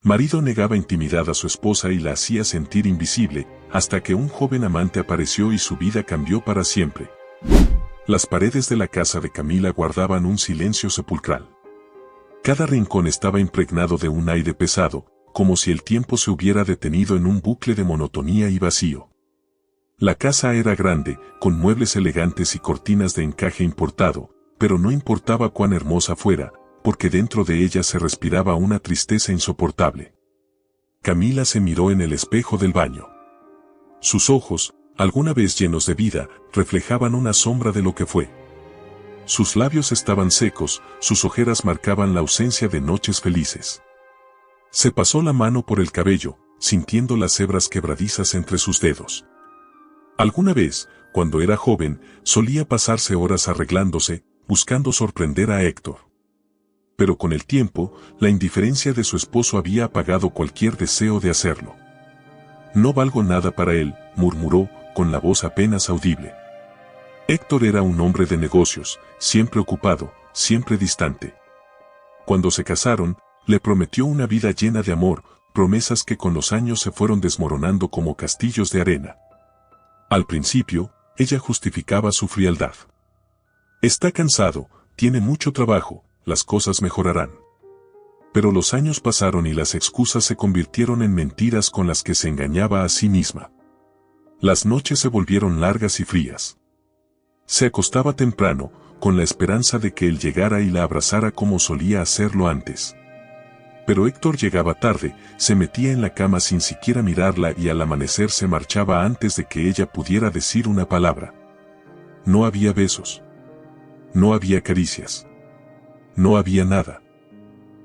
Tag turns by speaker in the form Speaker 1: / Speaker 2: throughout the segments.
Speaker 1: Marido negaba intimidad a su esposa y la hacía sentir invisible, hasta que un joven amante apareció y su vida cambió para siempre. Las paredes de la casa de Camila guardaban un silencio sepulcral. Cada rincón estaba impregnado de un aire pesado, como si el tiempo se hubiera detenido en un bucle de monotonía y vacío. La casa era grande, con muebles elegantes y cortinas de encaje importado, pero no importaba cuán hermosa fuera, porque dentro de ella se respiraba una tristeza insoportable. Camila se miró en el espejo del baño. Sus ojos, alguna vez llenos de vida, reflejaban una sombra de lo que fue. Sus labios estaban secos, sus ojeras marcaban la ausencia de noches felices. Se pasó la mano por el cabello, sintiendo las hebras quebradizas entre sus dedos. Alguna vez, cuando era joven, solía pasarse horas arreglándose, buscando sorprender a Héctor. Pero con el tiempo, la indiferencia de su esposo había apagado cualquier deseo de hacerlo. «No valgo nada para él», murmuró, con la voz apenas audible. Héctor era un hombre de negocios, siempre ocupado, siempre distante. Cuando se casaron, le prometió una vida llena de amor, promesas que con los años se fueron desmoronando como castillos de arena. Al principio, ella justificaba su frialdad. «Está cansado, tiene mucho trabajo, las cosas mejorarán». Pero los años pasaron y las excusas se convirtieron en mentiras con las que se engañaba a sí misma. Las noches se volvieron largas y frías. Se acostaba temprano, con la esperanza de que él llegara y la abrazara como solía hacerlo antes. Pero Héctor llegaba tarde, se metía en la cama sin siquiera mirarla y al amanecer se marchaba antes de que ella pudiera decir una palabra. No había besos. No había caricias. No había nada.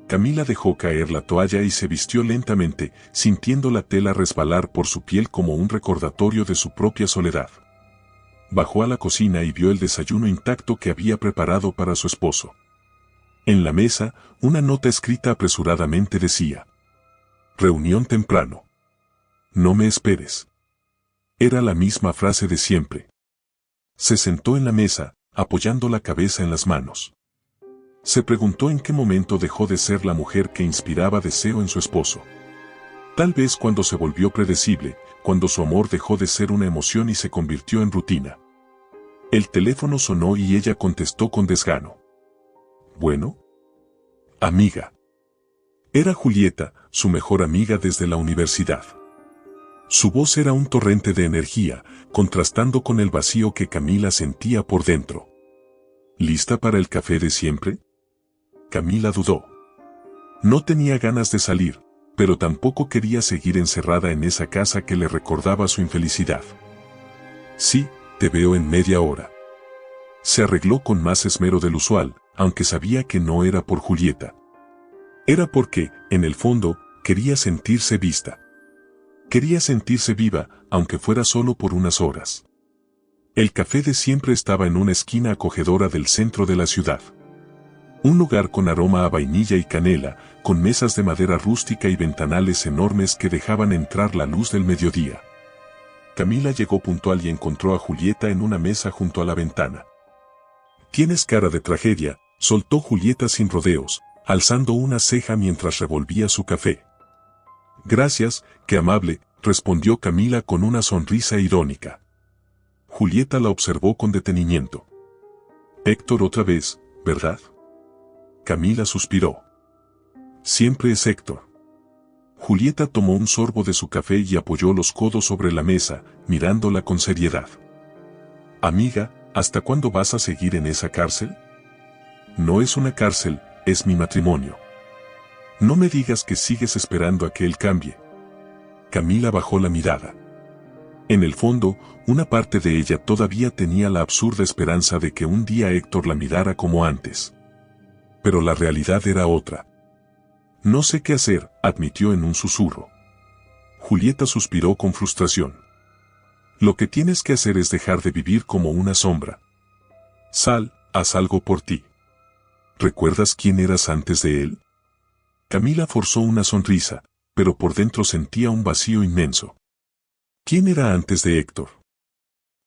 Speaker 1: Camila dejó caer la toalla y se vistió lentamente, sintiendo la tela resbalar por su piel como un recordatorio de su propia soledad. Bajó a la cocina y vio el desayuno intacto que había preparado para su esposo. En la mesa, una nota escrita apresuradamente decía: «Reunión temprano. No me esperes». Era la misma frase de siempre. Se sentó en la mesa, apoyando la cabeza en las manos. Se preguntó en qué momento dejó de ser la mujer que inspiraba deseo en su esposo. Tal vez cuando se volvió predecible, cuando su amor dejó de ser una emoción y se convirtió en rutina. El teléfono sonó y ella contestó con desgano. «Bueno». «Amiga». Era Julieta, su mejor amiga desde la universidad. Su voz era un torrente de energía, contrastando con el vacío que Camila sentía por dentro. «¿Lista para el café de siempre?». Camila dudó. No tenía ganas de salir, pero tampoco quería seguir encerrada en esa casa que le recordaba su infelicidad. «Sí, te veo en media hora». Se arregló con más esmero del usual, aunque sabía que no era por Julieta. Era porque, en el fondo, quería sentirse vista. Quería sentirse viva, aunque fuera solo por unas horas. El café de siempre estaba en una esquina acogedora del centro de la ciudad. Un lugar con aroma a vainilla y canela, con mesas de madera rústica y ventanales enormes que dejaban entrar la luz del mediodía. Camila llegó puntual y encontró a Julieta en una mesa junto a la ventana. «Tienes cara de tragedia», soltó Julieta sin rodeos, alzando una ceja mientras revolvía su café. «Gracias, qué amable», respondió Camila con una sonrisa irónica. Julieta la observó con detenimiento. «Héctor otra vez, ¿verdad?». Camila suspiró. «Siempre es Héctor». Julieta tomó un sorbo de su café y apoyó los codos sobre la mesa, mirándola con seriedad. «Amiga, ¿hasta cuándo vas a seguir en esa cárcel?». «No es una cárcel, es mi matrimonio». «No me digas que sigues esperando a que él cambie». Camila bajó la mirada. En el fondo, una parte de ella todavía tenía la absurda esperanza de que un día Héctor la mirara como antes. Pero la realidad era otra. «No sé qué hacer», admitió en un susurro. Julieta suspiró con frustración. «Lo que tienes que hacer es dejar de vivir como una sombra. Sal, haz algo por ti». «¿Recuerdas quién eras antes de él?». Camila forzó una sonrisa, pero por dentro sentía un vacío inmenso. ¿Quién era antes de Héctor?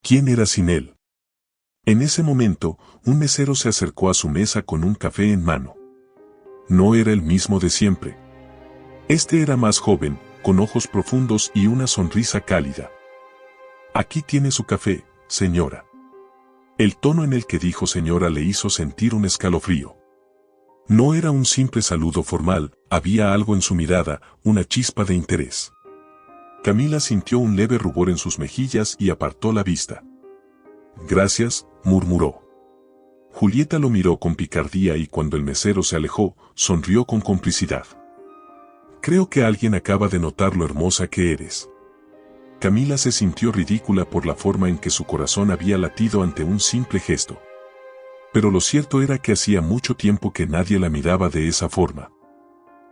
Speaker 1: ¿Quién era sin él? En ese momento, un mesero se acercó a su mesa con un café en mano. No era el mismo de siempre. Este era más joven, con ojos profundos y una sonrisa cálida. Aquí tiene su café, señora. El tono en el que dijo señora le hizo sentir un escalofrío. No era un simple saludo formal, había algo en su mirada, una chispa de interés. Camila sintió un leve rubor en sus mejillas y apartó la vista. Gracias, murmuró. Julieta lo miró con picardía y cuando el mesero se alejó, sonrió con complicidad. Creo que alguien acaba de notar lo hermosa que eres. Camila se sintió ridícula por la forma en que su corazón había latido ante un simple gesto. Pero lo cierto era que hacía mucho tiempo que nadie la miraba de esa forma.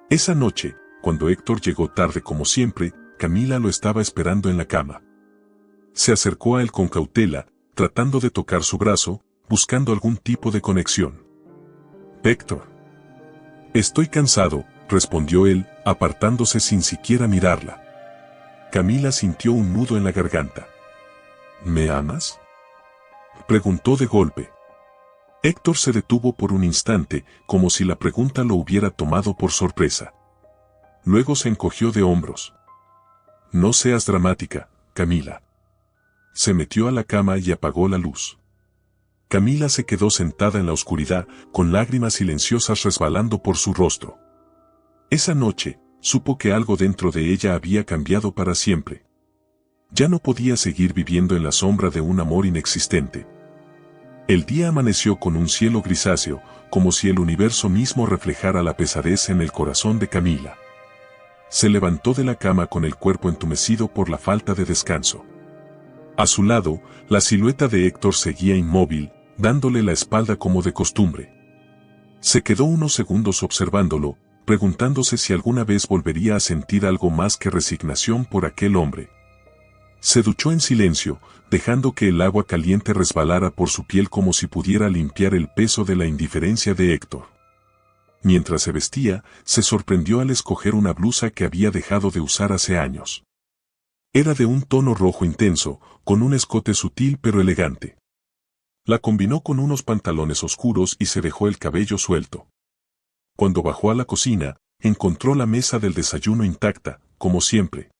Speaker 1: Esa noche, cuando Héctor llegó tarde como siempre, Camila lo estaba esperando en la cama. Se acercó a él con cautela, tratando de tocar su brazo, buscando algún tipo de conexión. Héctor. Estoy cansado, respondió él, apartándose sin siquiera mirarla. Camila sintió un nudo en la garganta. ¿Me amas?, preguntó de golpe. Héctor se detuvo por un instante, como si la pregunta lo hubiera tomado por sorpresa. Luego se encogió de hombros. No seas dramática, Camila. Se metió a la cama y apagó la luz. Camila se quedó sentada en la oscuridad, con lágrimas silenciosas resbalando por su rostro. Esa noche, supo que algo dentro de ella había cambiado para siempre. Ya no podía seguir viviendo en la sombra de un amor inexistente. El día amaneció con un cielo grisáceo, como si el universo mismo reflejara la pesadez en el corazón de Camila. Se levantó de la cama con el cuerpo entumecido por la falta de descanso. A su lado, la silueta de Héctor seguía inmóvil, dándole la espalda como de costumbre. Se quedó unos segundos observándolo, preguntándose si alguna vez volvería a sentir algo más que resignación por aquel hombre. Se duchó en silencio, dejando que el agua caliente resbalara por su piel como si pudiera limpiar el peso de la indiferencia de Héctor. Mientras se vestía, se sorprendió al escoger una blusa que había dejado de usar hace años. Era de un tono rojo intenso, con un escote sutil pero elegante. La combinó con unos pantalones oscuros y se dejó el cabello suelto. Cuando bajó a la cocina, encontró la mesa del desayuno intacta, como siempre.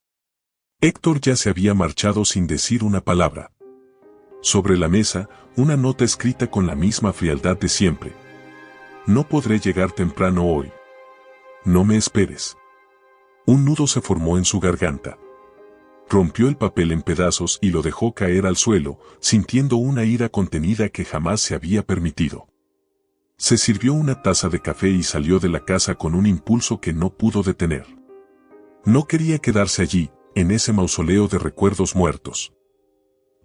Speaker 1: Héctor ya se había marchado sin decir una palabra. Sobre la mesa, una nota escrita con la misma frialdad de siempre. No podré llegar temprano hoy. No me esperes. Un nudo se formó en su garganta. Rompió el papel en pedazos y lo dejó caer al suelo, sintiendo una ira contenida que jamás se había permitido. Se sirvió una taza de café y salió de la casa con un impulso que no pudo detener. No quería quedarse allí, en ese mausoleo de recuerdos muertos.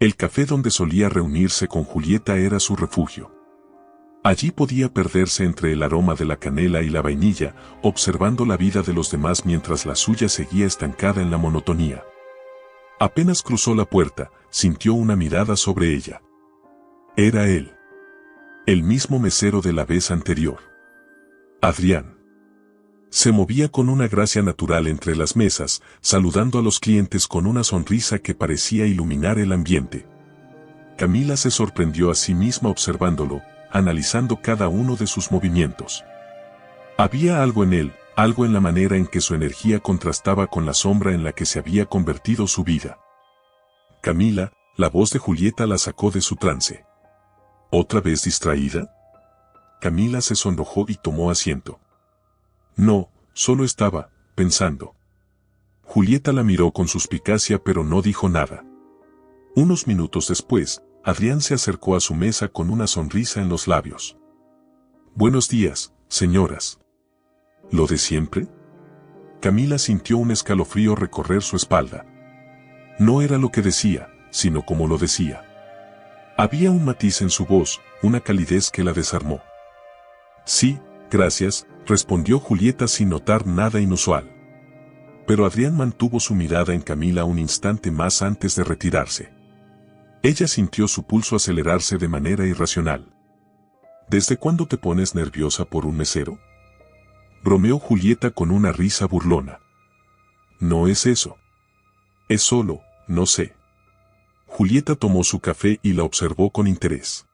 Speaker 1: El café donde solía reunirse con Julieta era su refugio. Allí podía perderse entre el aroma de la canela y la vainilla, observando la vida de los demás mientras la suya seguía estancada en la monotonía. Apenas cruzó la puerta, sintió una mirada sobre ella. Era él. El mismo mesero de la vez anterior. Adrián. Se movía con una gracia natural entre las mesas, saludando a los clientes con una sonrisa que parecía iluminar el ambiente. Camila se sorprendió a sí misma observándolo, analizando cada uno de sus movimientos. Había algo en él, algo en la manera en que su energía contrastaba con la sombra en la que se había convertido su vida. Camila, la voz de Julieta la sacó de su trance. ¿Otra vez distraída? Camila se sonrojó y tomó asiento. No, solo estaba pensando. Julieta la miró con suspicacia pero no dijo nada. Unos minutos después, Adrián se acercó a su mesa con una sonrisa en los labios. Buenos días, señoras. ¿Lo de siempre? Camila sintió un escalofrío recorrer su espalda. No era lo que decía, sino como lo decía. Había un matiz en su voz, una calidez que la desarmó. Sí, gracias, respondió Julieta sin notar nada inusual. Pero Adrián mantuvo su mirada en Camila un instante más antes de retirarse. Ella sintió su pulso acelerarse de manera irracional. ¿Desde cuándo te pones nerviosa por un mesero?, bromeó Julieta con una risa burlona. No es eso. Es solo, no sé. Julieta tomó su café y la observó con interés.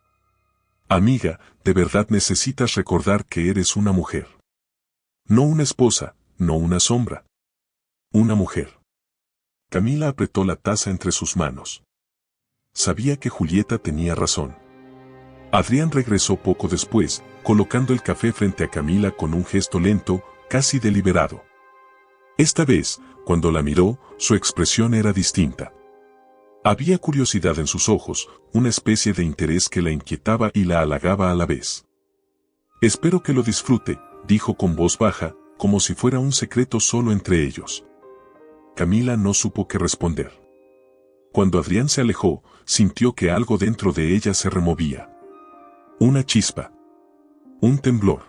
Speaker 1: Amiga, de verdad necesitas recordar que eres una mujer. No una esposa, no una sombra. Una mujer. Camila apretó la taza entre sus manos. Sabía que Julieta tenía razón. Adrián regresó poco después, colocando el café frente a Camila con un gesto lento, casi deliberado. Esta vez, cuando la miró, su expresión era distinta. Había curiosidad en sus ojos, una especie de interés que la inquietaba y la halagaba a la vez. «Espero que lo disfrute», dijo con voz baja, como si fuera un secreto solo entre ellos. Camila no supo qué responder. Cuando Adrián se alejó, sintió que algo dentro de ella se removía. Una chispa. Un temblor.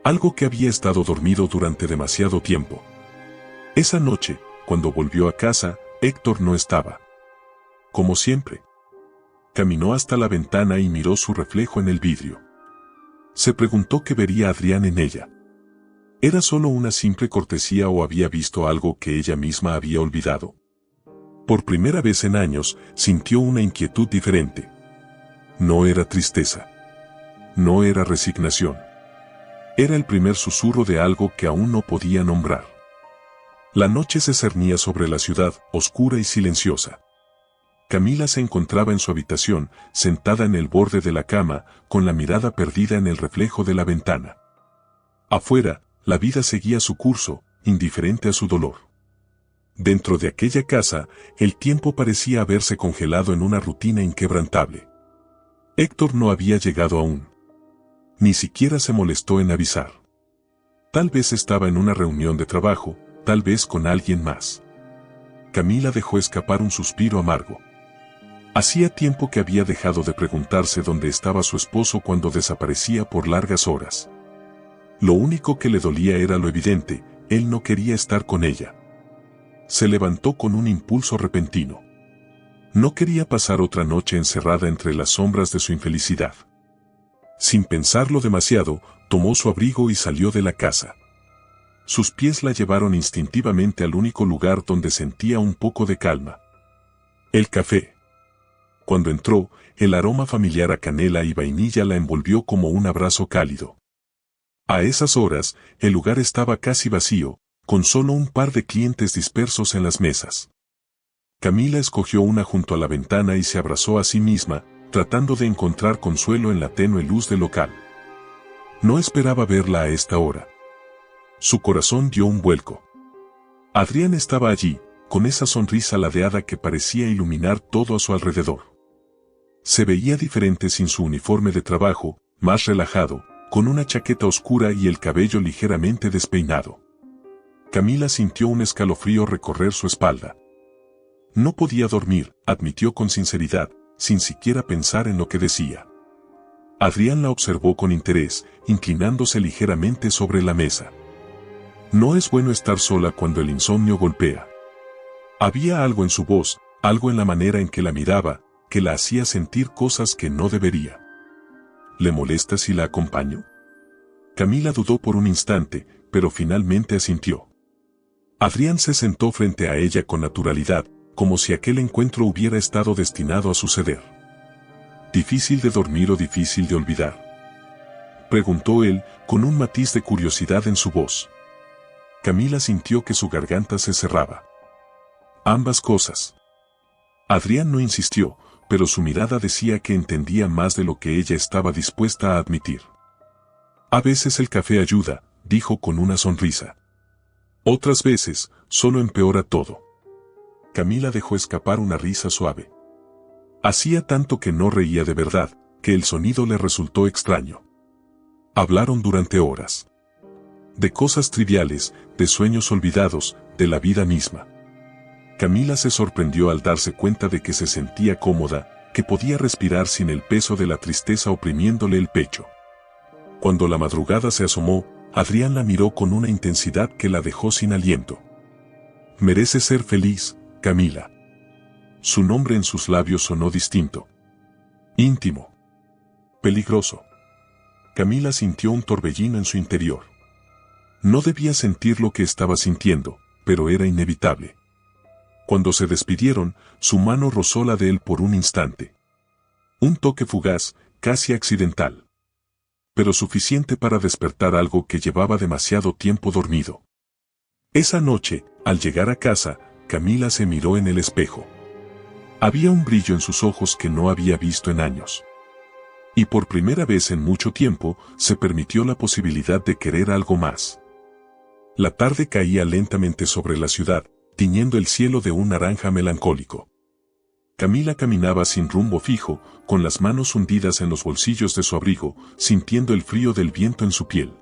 Speaker 1: Algo que había estado dormido durante demasiado tiempo. Esa noche, cuando volvió a casa, Héctor no estaba. Como siempre. Caminó hasta la ventana y miró su reflejo en el vidrio. Se preguntó qué vería Adrián en ella. ¿Era solo una simple cortesía o había visto algo que ella misma había olvidado? Por primera vez en años, sintió una inquietud diferente. No era tristeza. No era resignación. Era el primer susurro de algo que aún no podía nombrar. La noche se cernía sobre la ciudad, oscura y silenciosa. Camila se encontraba en su habitación, sentada en el borde de la cama, con la mirada perdida en el reflejo de la ventana. Afuera, la vida seguía su curso, indiferente a su dolor. Dentro de aquella casa, el tiempo parecía haberse congelado en una rutina inquebrantable. Héctor no había llegado aún. Ni siquiera se molestó en avisar. Tal vez estaba en una reunión de trabajo, tal vez con alguien más. Camila dejó escapar un suspiro amargo. Hacía tiempo que había dejado de preguntarse dónde estaba su esposo cuando desaparecía por largas horas. Lo único que le dolía era lo evidente, él no quería estar con ella. Se levantó con un impulso repentino. No quería pasar otra noche encerrada entre las sombras de su infelicidad. Sin pensarlo demasiado, tomó su abrigo y salió de la casa. Sus pies la llevaron instintivamente al único lugar donde sentía un poco de calma. El café. Cuando entró, el aroma familiar a canela y vainilla la envolvió como un abrazo cálido. A esas horas, el lugar estaba casi vacío, con solo un par de clientes dispersos en las mesas. Camila escogió una junto a la ventana y se abrazó a sí misma, tratando de encontrar consuelo en la tenue luz del local. No esperaba verla a esta hora. Su corazón dio un vuelco. Adrián estaba allí, con esa sonrisa ladeada que parecía iluminar todo a su alrededor. Se veía diferente sin su uniforme de trabajo, más relajado, con una chaqueta oscura y el cabello ligeramente despeinado. Camila sintió un escalofrío recorrer su espalda. No podía dormir, admitió con sinceridad, sin siquiera pensar en lo que decía. Adrián la observó con interés, inclinándose ligeramente sobre la mesa. No es bueno estar sola cuando el insomnio golpea. Había algo en su voz, algo en la manera en que la miraba, que la hacía sentir cosas que no debería. ¿Le molesta si la acompaño? Camila dudó por un instante, pero finalmente asintió. Adrián se sentó frente a ella con naturalidad, como si aquel encuentro hubiera estado destinado a suceder. ¿Difícil de dormir o difícil de olvidar?, preguntó él, con un matiz de curiosidad en su voz. Camila sintió que su garganta se cerraba. Ambas cosas. Adrián no insistió, pero su mirada decía que entendía más de lo que ella estaba dispuesta a admitir. A veces el café ayuda, dijo con una sonrisa. Otras veces, solo empeora todo. Camila dejó escapar una risa suave. Hacía tanto que no reía de verdad, que el sonido le resultó extraño. Hablaron durante horas. De cosas triviales, de sueños olvidados, de la vida misma. Camila se sorprendió al darse cuenta de que se sentía cómoda, que podía respirar sin el peso de la tristeza oprimiéndole el pecho. Cuando la madrugada se asomó, Adrián la miró con una intensidad que la dejó sin aliento. Mereces ser feliz, Camila. Su nombre en sus labios sonó distinto. Íntimo. Peligroso. Camila sintió un torbellino en su interior. No debía sentir lo que estaba sintiendo, pero era inevitable. Cuando se despidieron, su mano rozó la de él por un instante. Un toque fugaz, casi accidental. Pero suficiente para despertar algo que llevaba demasiado tiempo dormido. Esa noche, Al llegar a casa, Camila se miró en el espejo. Había un brillo en sus ojos que no había visto en años. Y por primera vez en mucho tiempo, se permitió la posibilidad de querer algo más. La tarde caía lentamente sobre la ciudad, tiñendo el cielo de un naranja melancólico. Camila caminaba sin rumbo fijo, con las manos hundidas en los bolsillos de su abrigo, sintiendo el frío del viento en su piel.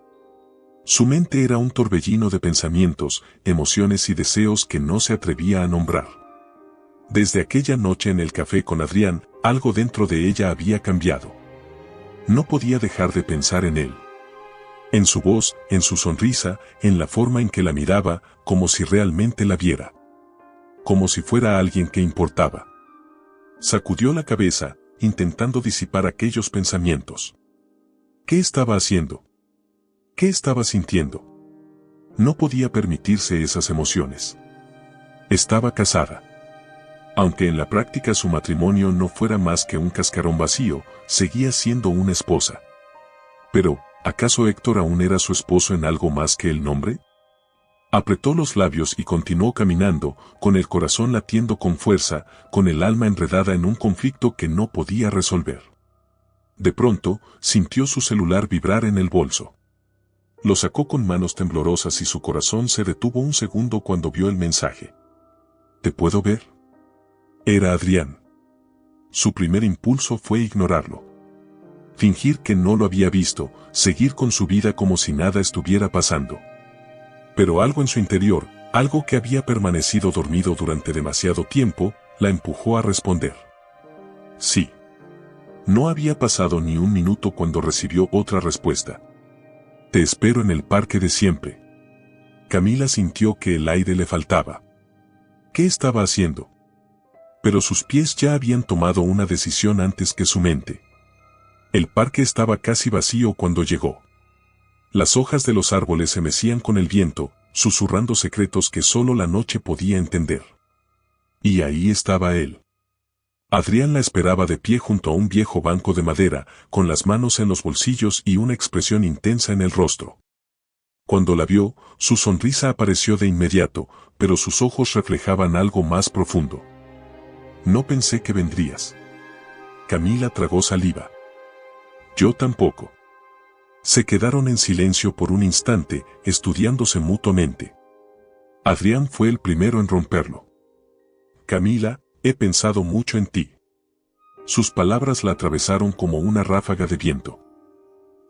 Speaker 1: Su mente era un torbellino de pensamientos, emociones y deseos que no se atrevía a nombrar. Desde aquella noche en el café con Adrián, algo dentro de ella había cambiado. No podía dejar de pensar en él. En su voz, en su sonrisa, en la forma en que la miraba, como si realmente la viera. Como si fuera alguien que importaba. Sacudió la cabeza, intentando disipar aquellos pensamientos. ¿Qué estaba haciendo? ¿Qué estaba sintiendo? No podía permitirse esas emociones. Estaba casada. Aunque en la práctica su matrimonio no fuera más que un cascarón vacío, seguía siendo una esposa. Pero, ¿acaso Héctor aún era su esposo en algo más que el nombre? Apretó los labios y continuó caminando, con el corazón latiendo con fuerza, con el alma enredada en un conflicto que no podía resolver. De pronto, sintió su celular vibrar en el bolso. Lo sacó con manos temblorosas y su corazón se detuvo un segundo cuando vio el mensaje. ¿Te puedo ver? Era Adrián. Su primer impulso fue ignorarlo. Fingir que no lo había visto, seguir con su vida como si nada estuviera pasando. Pero algo en su interior, algo que había permanecido dormido durante demasiado tiempo, la empujó a responder. Sí. No había pasado ni un minuto cuando recibió otra respuesta. Te espero en el parque de siempre. Camila sintió que el aire le faltaba. ¿Qué estaba haciendo? Pero sus pies ya habían tomado una decisión antes que su mente. El parque estaba casi vacío cuando llegó. Las hojas de los árboles se mecían con el viento, susurrando secretos que solo la noche podía entender. Y ahí estaba él. Adrián la esperaba de pie junto a un viejo banco de madera, con las manos en los bolsillos y una expresión intensa en el rostro. Cuando la vio, su sonrisa apareció de inmediato, pero sus ojos reflejaban algo más profundo. No pensé que vendrías. Camila tragó saliva. Yo tampoco. Se quedaron en silencio por un instante, estudiándose mutuamente. Adrián fue el primero en romperlo. Camila, he pensado mucho en ti. Sus palabras la atravesaron como una ráfaga de viento.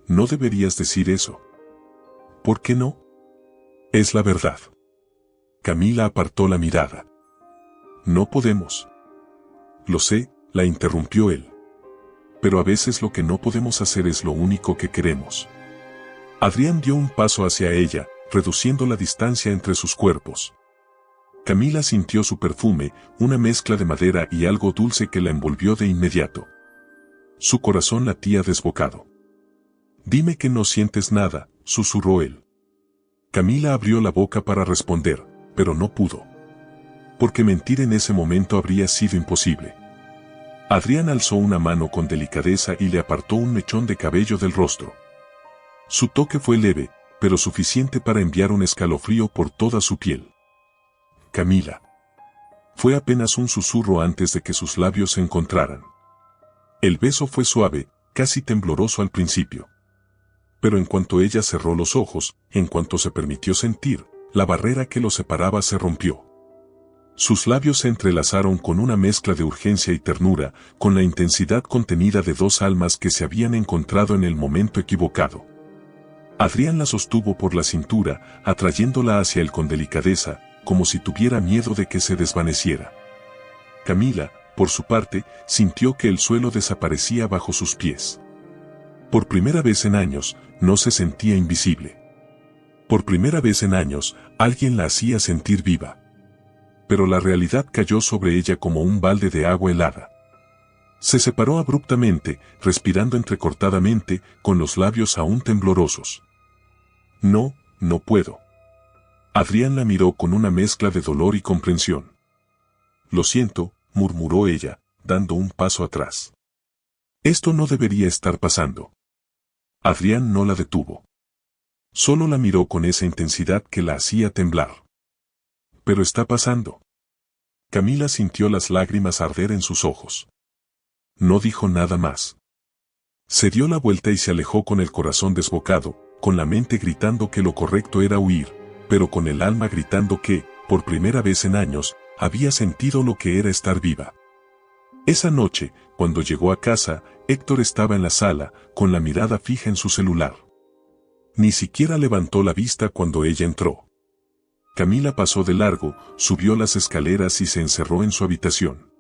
Speaker 1: No deberías decir eso. ¿Por qué no? Es la verdad. Camila apartó la mirada. No podemos. Lo sé, la interrumpió él. Pero a veces lo que no podemos hacer es lo único que queremos. Adrián dio un paso hacia ella, reduciendo la distancia entre sus cuerpos. Camila sintió su perfume, una mezcla de madera y algo dulce que la envolvió de inmediato. Su corazón latía desbocado. Dime que no sientes nada, susurró él. Camila abrió la boca para responder, pero no pudo. Porque mentir en ese momento habría sido imposible. Adrián alzó una mano con delicadeza y le apartó un mechón de cabello del rostro. Su toque fue leve, pero suficiente para enviar un escalofrío por toda su piel. Camila. Fue apenas un susurro antes de que sus labios se encontraran. El beso fue suave, casi tembloroso al principio. Pero en cuanto ella cerró los ojos, en cuanto se permitió sentir, la barrera que los separaba se rompió. Sus labios se entrelazaron con una mezcla de urgencia y ternura, con la intensidad contenida de dos almas que se habían encontrado en el momento equivocado. Adrián la sostuvo por la cintura, atrayéndola hacia él con delicadeza, como si tuviera miedo de que se desvaneciera. Camila, por su parte, sintió que el suelo desaparecía bajo sus pies. Por primera vez en años, no se sentía invisible. Por primera vez en años, alguien la hacía sentir viva. Pero la realidad cayó sobre ella como un balde de agua helada. Se separó abruptamente, respirando entrecortadamente, con los labios aún temblorosos. No, no puedo. Adrián la miró con una mezcla de dolor y comprensión. Lo siento, murmuró ella, dando un paso atrás. Esto no debería estar pasando. Adrián no la detuvo. Solo la miró con esa intensidad que la hacía temblar. pero está pasando. Camila sintió las lágrimas arder en sus ojos. No dijo nada más. Se dio la vuelta y se alejó con el corazón desbocado, con la mente gritando que lo correcto era huir, pero con el alma gritando que, por primera vez en años, había sentido lo que era estar viva. Esa noche, cuando llegó a casa, Héctor estaba en la sala, con la mirada fija en su celular. Ni siquiera levantó la vista cuando ella entró. Camila pasó de largo, subió las escaleras y se encerró en su habitación.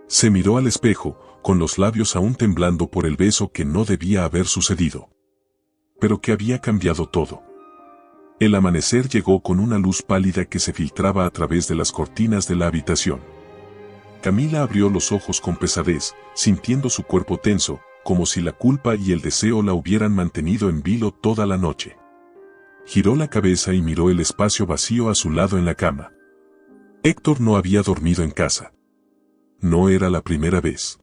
Speaker 1: Se miró al espejo, con los labios aún temblando por el beso que no debía haber sucedido. Pero que había cambiado todo. El amanecer llegó con una luz pálida que se filtraba a través de las cortinas de la habitación. Camila abrió los ojos con pesadez, sintiendo su cuerpo tenso, como si la culpa y el deseo la hubieran mantenido en vilo toda la noche. Giró la cabeza y miró el espacio vacío a su lado en la cama. Héctor no había dormido en casa. No era la primera vez.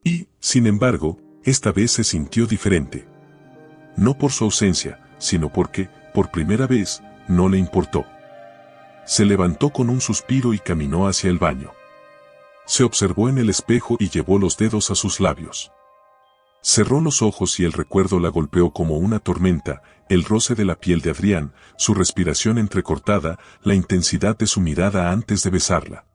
Speaker 1: Y, sin embargo, esta vez se sintió diferente. No por su ausencia, sino porque, por primera vez, no le importó. Se levantó con un suspiro y caminó hacia el baño. Se observó en el espejo y llevó los dedos a sus labios. Cerró los ojos y el recuerdo la golpeó como una tormenta, el roce de la piel de Adrián, su respiración entrecortada, la intensidad de su mirada antes de besarla.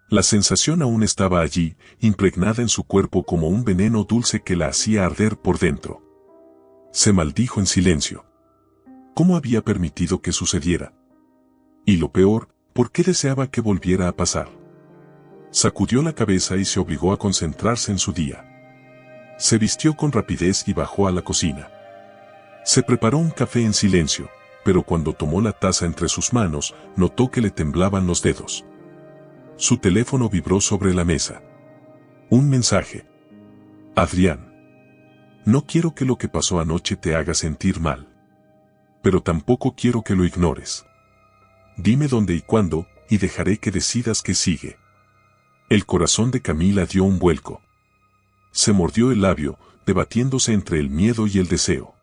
Speaker 1: La sensación aún estaba allí, impregnada en su cuerpo como un veneno dulce que la hacía arder por dentro. Se maldijo en silencio. ¿Cómo había permitido que sucediera? Y lo peor, ¿por qué deseaba que volviera a pasar? Sacudió la cabeza y se obligó a concentrarse en su día. Se vistió con rapidez y bajó a la cocina. Se preparó un café en silencio, pero cuando tomó la taza entre sus manos, notó que le temblaban los dedos. Su teléfono vibró sobre la mesa. Un mensaje. Adrián. No quiero que lo que pasó anoche te haga sentir mal. Pero tampoco quiero que lo ignores. Dime dónde y cuándo, y dejaré que decidas qué sigue. El corazón de Camila dio un vuelco. Se mordió el labio, debatiéndose entre el miedo y el deseo.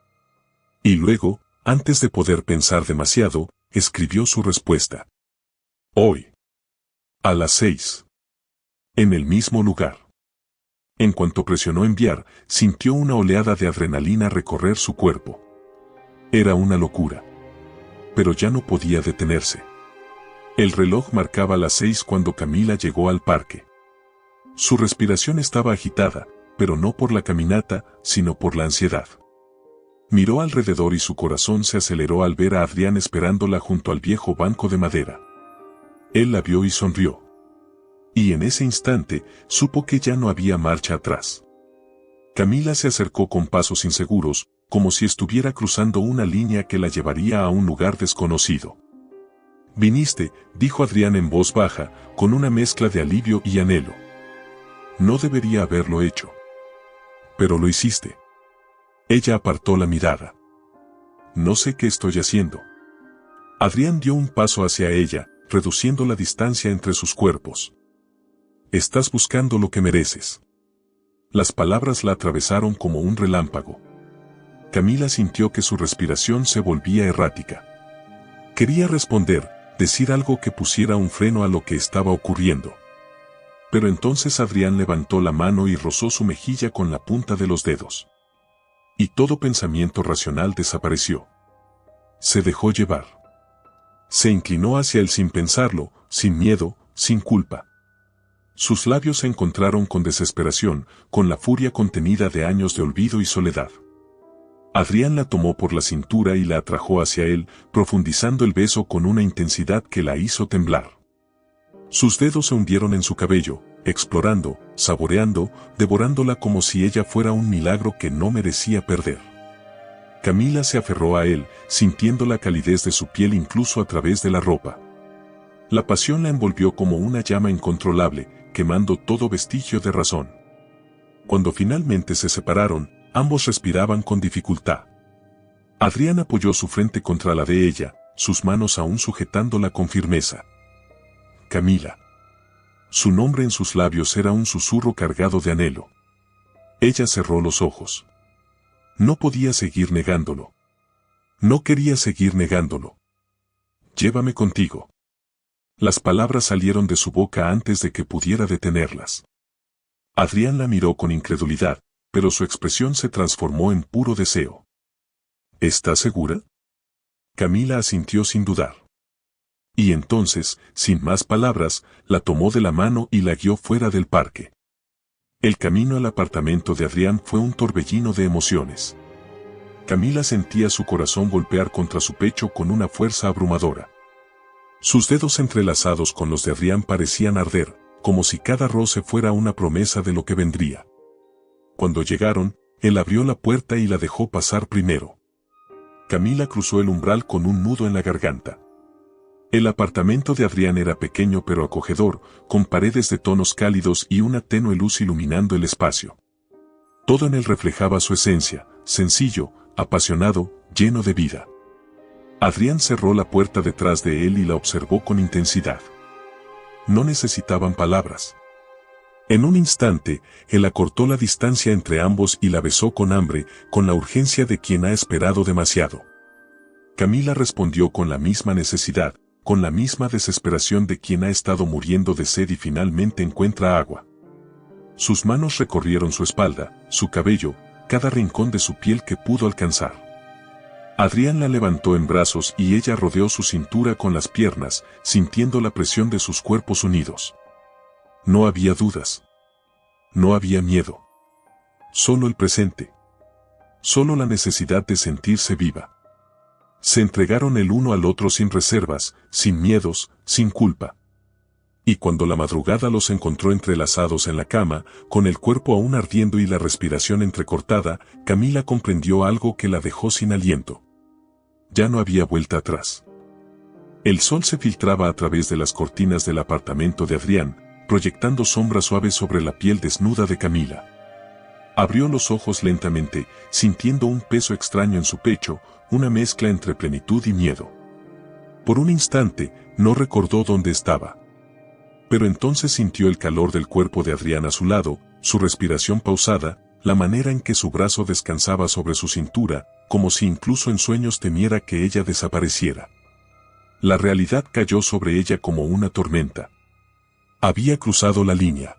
Speaker 1: Y luego, antes de poder pensar demasiado, escribió su respuesta. Hoy. A las 6. En el mismo lugar. En cuanto presionó enviar, sintió una oleada de adrenalina recorrer su cuerpo. Era una locura. Pero ya no podía detenerse. El reloj marcaba las 6 cuando Camila llegó al parque. Su respiración estaba agitada, pero no por la caminata, sino por la ansiedad. Miró alrededor y su corazón se aceleró al ver a Adrián esperándola junto al viejo banco de madera. Él la vio y sonrió. Y en ese instante, supo que ya no había marcha atrás. Camila se acercó con pasos inseguros, como si estuviera cruzando una línea que la llevaría a un lugar desconocido. Viniste, dijo Adrián en voz baja, con una mezcla de alivio y anhelo. No debería haberlo hecho. Pero lo hiciste. Ella apartó la mirada. No sé qué estoy haciendo. Adrián dio un paso hacia ella, reduciendo la distancia entre sus cuerpos. Estás buscando lo que mereces. Las palabras la atravesaron como un relámpago. Camila sintió que su respiración se volvía errática. Quería responder, decir algo que pusiera un freno a lo que estaba ocurriendo. Pero entonces Adrián levantó la mano y rozó su mejilla con la punta de los dedos. Y todo pensamiento racional desapareció. Se dejó llevar. Se inclinó hacia él sin pensarlo, sin miedo, sin culpa. Sus labios se encontraron con desesperación, con la furia contenida de años de olvido y soledad. Adrián la tomó por la cintura y la atrajo hacia él, profundizando el beso con una intensidad que la hizo temblar. Sus dedos se hundieron en su cabello, explorando, saboreando, devorándola como si ella fuera un milagro que no merecía perder. Camila se aferró a él, sintiendo la calidez de su piel incluso a través de la ropa. La pasión la envolvió como una llama incontrolable, quemando todo vestigio de razón. Cuando finalmente se separaron, ambos respiraban con dificultad. Adrián apoyó su frente contra la de ella, sus manos aún sujetándola con firmeza. Camila. Su nombre en sus labios era un susurro cargado de anhelo. Ella cerró los ojos. No podía seguir negándolo. No quería seguir negándolo. Llévame contigo. Las palabras salieron de su boca antes de que pudiera detenerlas. Adrián la miró con incredulidad, pero su expresión se transformó en puro deseo. ¿Estás segura? Camila asintió sin dudar. Y entonces, sin más palabras, la tomó de la mano y la guió fuera del parque. El camino al apartamento de Adrián fue un torbellino de emociones. Camila sentía su corazón golpear contra su pecho con una fuerza abrumadora. Sus dedos entrelazados con los de Adrián parecían arder, como si cada roce fuera una promesa de lo que vendría. Cuando llegaron, él abrió la puerta y la dejó pasar primero. Camila cruzó el umbral con un nudo en la garganta. El apartamento de Adrián era pequeño pero acogedor, con paredes de tonos cálidos y una tenue luz iluminando el espacio. Todo en él reflejaba su esencia, sencillo, apasionado, lleno de vida. Adrián cerró la puerta detrás de él y la observó con intensidad. No necesitaban palabras. En un instante, él acortó la distancia entre ambos y la besó con hambre, con la urgencia de quien ha esperado demasiado. Camila respondió con la misma necesidad, con la misma desesperación de quien ha estado muriendo de sed y finalmente encuentra agua. Sus manos recorrieron su espalda, su cabello, cada rincón de su piel que pudo alcanzar. Adrián la levantó en brazos y ella rodeó su cintura con las piernas, sintiendo la presión de sus cuerpos unidos. No había dudas. No había miedo. Solo el presente. Solo la necesidad de sentirse viva. Se entregaron el uno al otro sin reservas, sin miedos, sin culpa. Y cuando la madrugada los encontró entrelazados en la cama, con el cuerpo aún ardiendo y la respiración entrecortada, Camila comprendió algo que la dejó sin aliento. Ya no había vuelta atrás. El sol se filtraba a través de las cortinas del apartamento de Adrián, proyectando sombras suaves sobre la piel desnuda de Camila. Abrió los ojos lentamente, sintiendo un peso extraño en su pecho, una mezcla entre plenitud y miedo. Por un instante, no recordó dónde estaba. Pero entonces sintió el calor del cuerpo de Adrián a su lado, su respiración pausada, la manera en que su brazo descansaba sobre su cintura, como si incluso en sueños temiera que ella desapareciera. La realidad cayó sobre ella como una tormenta. Había cruzado la línea.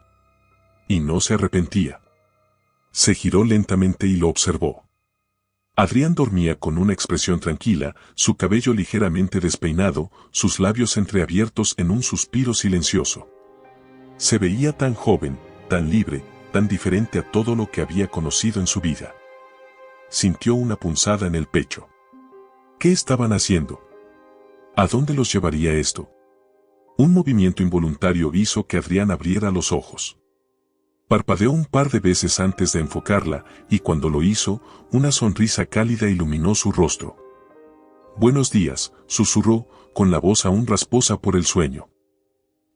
Speaker 1: Y no se arrepentía. Se giró lentamente y lo observó. Adrián dormía con una expresión tranquila, su cabello ligeramente despeinado, sus labios entreabiertos en un suspiro silencioso. Se veía tan joven, tan libre, tan diferente a todo lo que había conocido en su vida. Sintió una punzada en el pecho. ¿Qué estaban haciendo? ¿A dónde los llevaría esto? Un movimiento involuntario hizo que Adrián abriera los ojos. Parpadeó un par de veces antes de enfocarla, y cuando lo hizo, una sonrisa cálida iluminó su rostro. «Buenos días», susurró, con la voz aún rasposa por el sueño.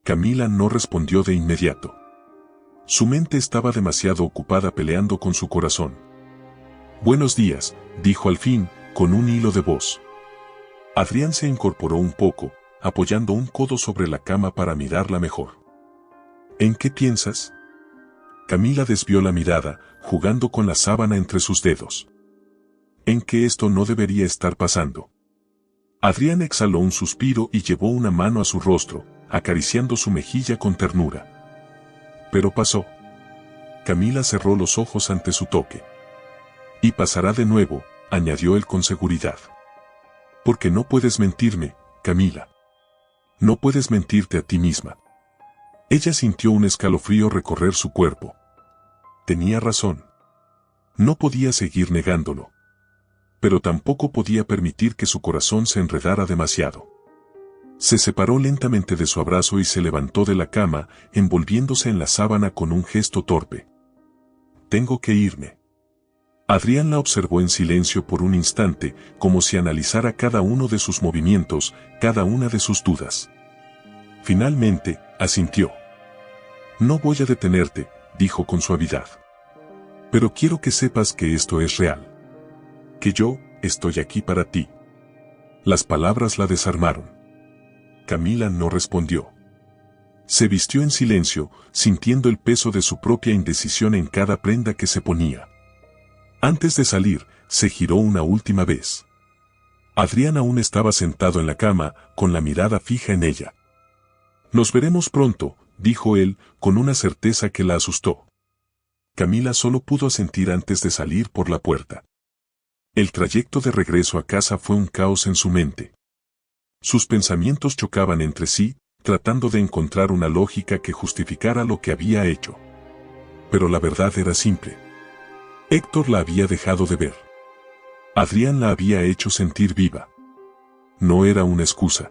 Speaker 1: Camila no respondió de inmediato. Su mente estaba demasiado ocupada peleando con su corazón. «Buenos días», dijo al fin, con un hilo de voz. Adrián se incorporó un poco, apoyando un codo sobre la cama para mirarla mejor. «¿En qué piensas?». Camila desvió la mirada, jugando con la sábana entre sus dedos. «En que esto no debería estar pasando». Adrián exhaló un suspiro y llevó una mano a su rostro, acariciando su mejilla con ternura. «Pero pasó». Camila cerró los ojos ante su toque. «Y pasará de nuevo», añadió él con seguridad. «Porque no puedes mentirme, Camila. No puedes mentirte a ti misma». Ella sintió un escalofrío recorrer su cuerpo. Tenía razón. No podía seguir negándolo. Pero tampoco podía permitir que su corazón se enredara demasiado. Se separó lentamente de su abrazo y se levantó de la cama, envolviéndose en la sábana con un gesto torpe. «Tengo que irme». Adrián la observó en silencio por un instante, como si analizara cada uno de sus movimientos, cada una de sus dudas. Finalmente, asintió. «No voy a detenerte», dijo con suavidad. «Pero quiero que sepas que esto es real. Que yo, estoy aquí para ti». Las palabras la desarmaron. Camila no respondió. Se vistió en silencio, sintiendo el peso de su propia indecisión en cada prenda que se ponía. Antes de salir, se giró una última vez. Adrián aún estaba sentado en la cama, con la mirada fija en ella. Nos veremos pronto, dijo él, con una certeza que la asustó. Camila solo pudo asentir antes de salir por la puerta. El trayecto de regreso a casa fue un caos en su mente. Sus pensamientos chocaban entre sí, tratando de encontrar una lógica que justificara lo que había hecho. Pero la verdad era simple. Héctor la había dejado de ver. Adrián la había hecho sentir viva. No era una excusa.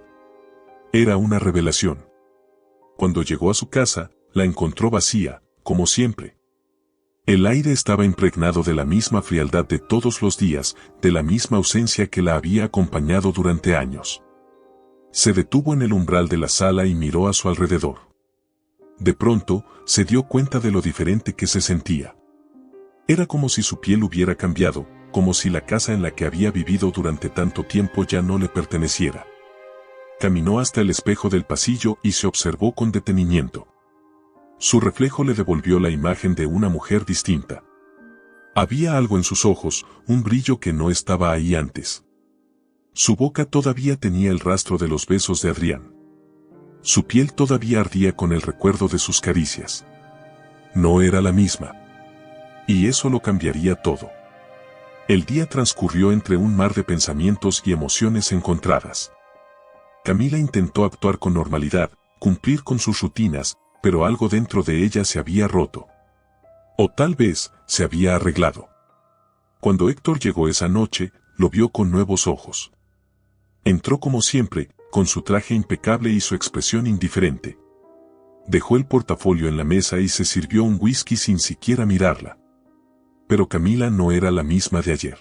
Speaker 1: Era una revelación. Cuando llegó a su casa, la encontró vacía, como siempre. El aire estaba impregnado de la misma frialdad de todos los días, de la misma ausencia que la había acompañado durante años. Se detuvo en el umbral de la sala y miró a su alrededor. De pronto, se dio cuenta de lo diferente que se sentía. Era como si su piel hubiera cambiado, como si la casa en la que había vivido durante tanto tiempo ya no le perteneciera. Caminó hasta el espejo del pasillo y se observó con detenimiento. Su reflejo le devolvió la imagen de una mujer distinta. Había algo en sus ojos, un brillo que no estaba ahí antes. Su boca todavía tenía el rastro de los besos de Adrián. Su piel todavía ardía con el recuerdo de sus caricias. No era la misma. Y eso lo cambiaría todo. El día transcurrió entre un mar de pensamientos y emociones encontradas. Camila intentó actuar con normalidad, cumplir con sus rutinas, pero algo dentro de ella se había roto. O tal vez, se había arreglado. Cuando Héctor llegó esa noche, lo vio con nuevos ojos. Entró como siempre, con su traje impecable y su expresión indiferente. Dejó el portafolio en la mesa y se sirvió un whisky sin siquiera mirarla. Pero Camila no era la misma de ayer.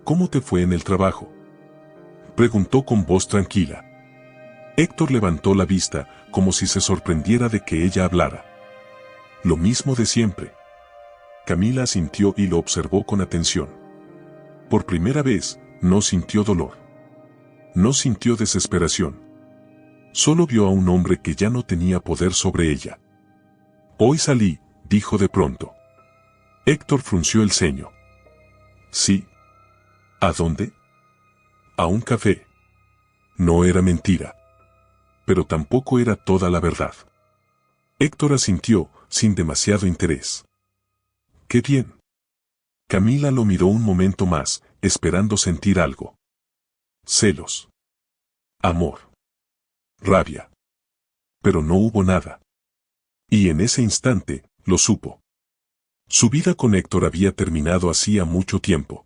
Speaker 1: ¿Cómo te fue en el trabajo?, preguntó con voz tranquila. Héctor levantó la vista, como si se sorprendiera de que ella hablara. Lo mismo de siempre. Camila asintió y lo observó con atención. Por primera vez, no sintió dolor. No sintió desesperación. Solo vio a un hombre que ya no tenía poder sobre ella. Hoy salí, dijo de pronto. Héctor frunció el ceño. Sí. ¿A dónde? A un café. No era mentira. Pero tampoco era toda la verdad. Héctor asintió, sin demasiado interés. ¡Qué bien! Camila lo miró un momento más, esperando sentir algo. Celos. Amor. Rabia. Pero no hubo nada. Y en ese instante, lo supo. Su vida con Héctor había terminado hacía mucho tiempo.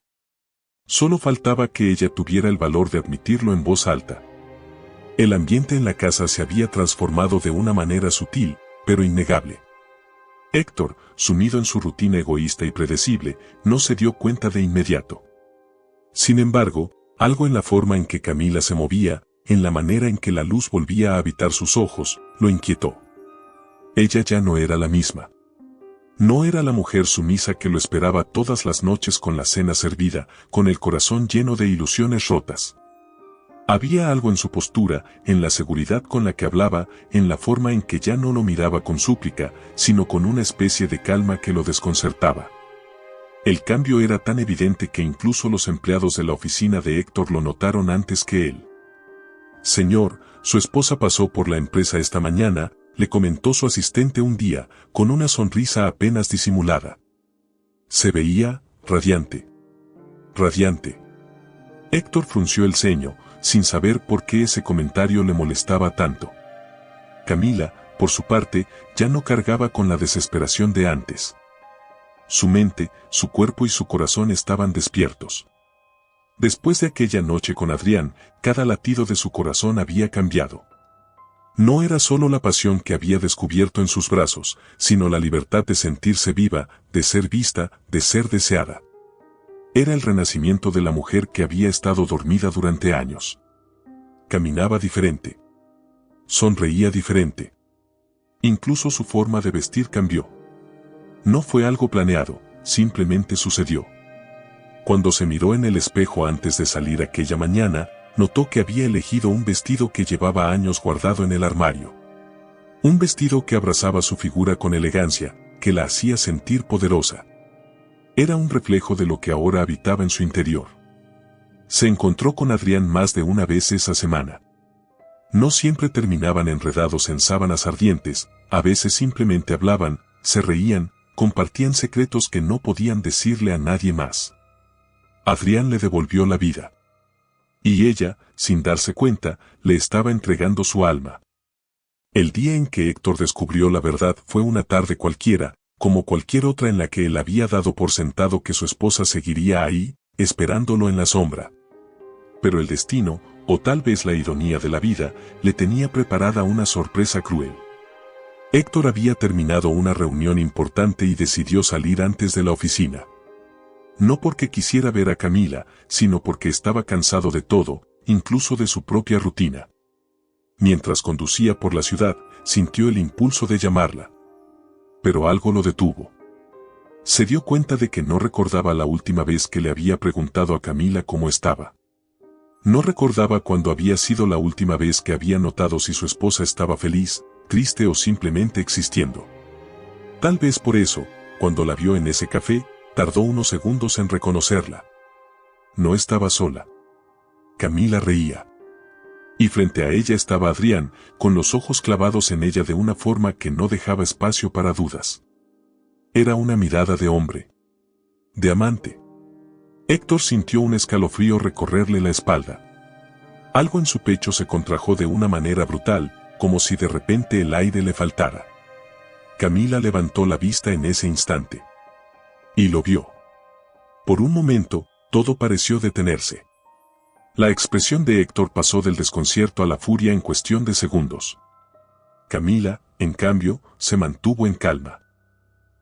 Speaker 1: Solo faltaba que ella tuviera el valor de admitirlo en voz alta. El ambiente en la casa se había transformado de una manera sutil, pero innegable. Héctor, sumido en su rutina egoísta y predecible, no se dio cuenta de inmediato. Sin embargo, algo en la forma en que Camila se movía, en la manera en que la luz volvía a habitar sus ojos, lo inquietó. Ella ya no era la misma. No era la mujer sumisa que lo esperaba todas las noches con la cena servida, con el corazón lleno de ilusiones rotas. Había algo en su postura, en la seguridad con la que hablaba, en la forma en que ya no lo miraba con súplica, sino con una especie de calma que lo desconcertaba. El cambio era tan evidente que incluso los empleados de la oficina de Héctor lo notaron antes que él. Señor, su esposa pasó por la empresa esta mañana, le comentó su asistente un día, con una sonrisa apenas disimulada. Se veía radiante. Radiante. Héctor frunció el ceño, sin saber por qué ese comentario le molestaba tanto. Camila, por su parte, ya no cargaba con la desesperación de antes. Su mente, su cuerpo y su corazón estaban despiertos. Después de aquella noche con Adrián, cada latido de su corazón había cambiado. No era solo la pasión que había descubierto en sus brazos, sino la libertad de sentirse viva, de ser vista, de ser deseada. Era el renacimiento de la mujer que había estado dormida durante años. Caminaba diferente. Sonreía diferente. Incluso su forma de vestir cambió. No fue algo planeado, simplemente sucedió. Cuando se miró en el espejo antes de salir aquella mañana, notó que había elegido un vestido que llevaba años guardado en el armario. Un vestido que abrazaba su figura con elegancia, que la hacía sentir poderosa. Era un reflejo de lo que ahora habitaba en su interior. Se encontró con Adrián más de una vez esa semana. No siempre terminaban enredados en sábanas ardientes, a veces simplemente hablaban, se reían, compartían secretos que no podían decirle a nadie más. Adrián le devolvió la vida. Y ella, sin darse cuenta, le estaba entregando su alma. El día en que Héctor descubrió la verdad fue una tarde cualquiera, como cualquier otra en la que él había dado por sentado que su esposa seguiría ahí, esperándolo en la sombra. Pero el destino, o tal vez la ironía de la vida, le tenía preparada una sorpresa cruel. Héctor había terminado una reunión importante y decidió salir antes de la oficina. No porque quisiera ver a Camila, sino porque estaba cansado de todo, incluso de su propia rutina. Mientras conducía por la ciudad, sintió el impulso de llamarla. Pero algo lo detuvo. Se dio cuenta de que no recordaba la última vez que le había preguntado a Camila cómo estaba. No recordaba cuándo había sido la última vez que había notado si su esposa estaba feliz, triste o simplemente existiendo. Tal vez por eso, cuando la vio en ese café, tardó unos segundos en reconocerla. No estaba sola. Camila reía. Y frente a ella estaba Adrián, con los ojos clavados en ella de una forma que no dejaba espacio para dudas. Era una mirada de hombre. De amante. Héctor sintió un escalofrío recorrerle la espalda. Algo en su pecho se contrajo de una manera brutal, como si de repente el aire le faltara. Camila levantó la vista en ese instante. Y lo vio. Por un momento, todo pareció detenerse. La expresión de Héctor pasó del desconcierto a la furia en cuestión de segundos. Camila, en cambio, se mantuvo en calma.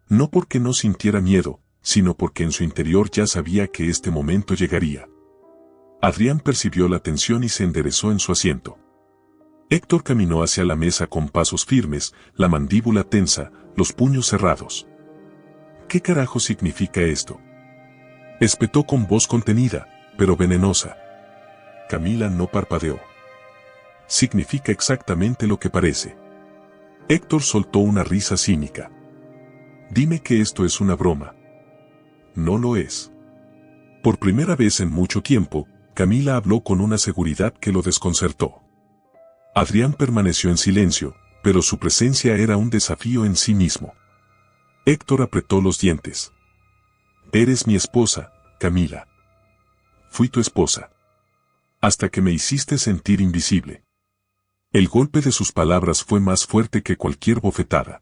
Speaker 1: No porque no sintiera miedo, sino porque en su interior ya sabía que este momento llegaría. Adrián percibió la tensión y se enderezó en su asiento. Héctor caminó hacia la mesa con pasos firmes, la mandíbula tensa, los puños cerrados. ¿Qué carajo significa esto?, espetó con voz contenida, pero venenosa. Camila no parpadeó. Significa exactamente lo que parece. Héctor soltó una risa cínica. Dime que esto es una broma. No lo es. Por primera vez en mucho tiempo, Camila habló con una seguridad que lo desconcertó. Adrián permaneció en silencio, pero su presencia era un desafío en sí mismo. Héctor apretó los dientes. Eres mi esposa, Camila. Fui tu esposa. Hasta que me hiciste sentir invisible. El golpe de sus palabras fue más fuerte que cualquier bofetada.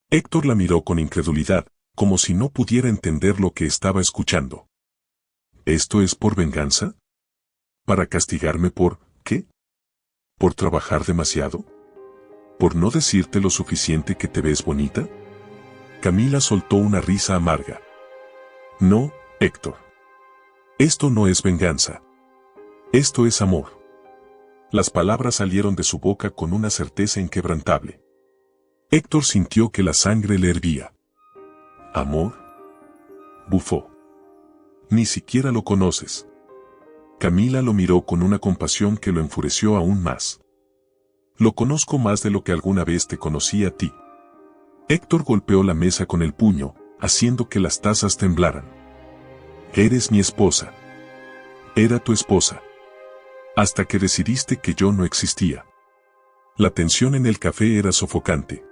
Speaker 1: Héctor la miró con incredulidad, como si no pudiera entender lo que estaba escuchando. ¿Esto es por venganza? ¿Para castigarme por qué? ¿Por trabajar demasiado? ¿Por no decirte lo suficiente que te ves bonita? Camila soltó una risa amarga. No, Héctor. Esto no es venganza. Esto es amor. Las palabras salieron de su boca con una certeza inquebrantable. Héctor sintió que la sangre le hervía. ¿Amor? Bufó. Ni siquiera lo conoces. Camila lo miró con una compasión que lo enfureció aún más. Lo conozco más de lo que alguna vez te conocí a ti. Héctor golpeó la mesa con el puño, haciendo que las tazas temblaran. Eres mi esposa. Era tu esposa. Hasta que decidiste que yo no existía. La tensión en el café era sofocante.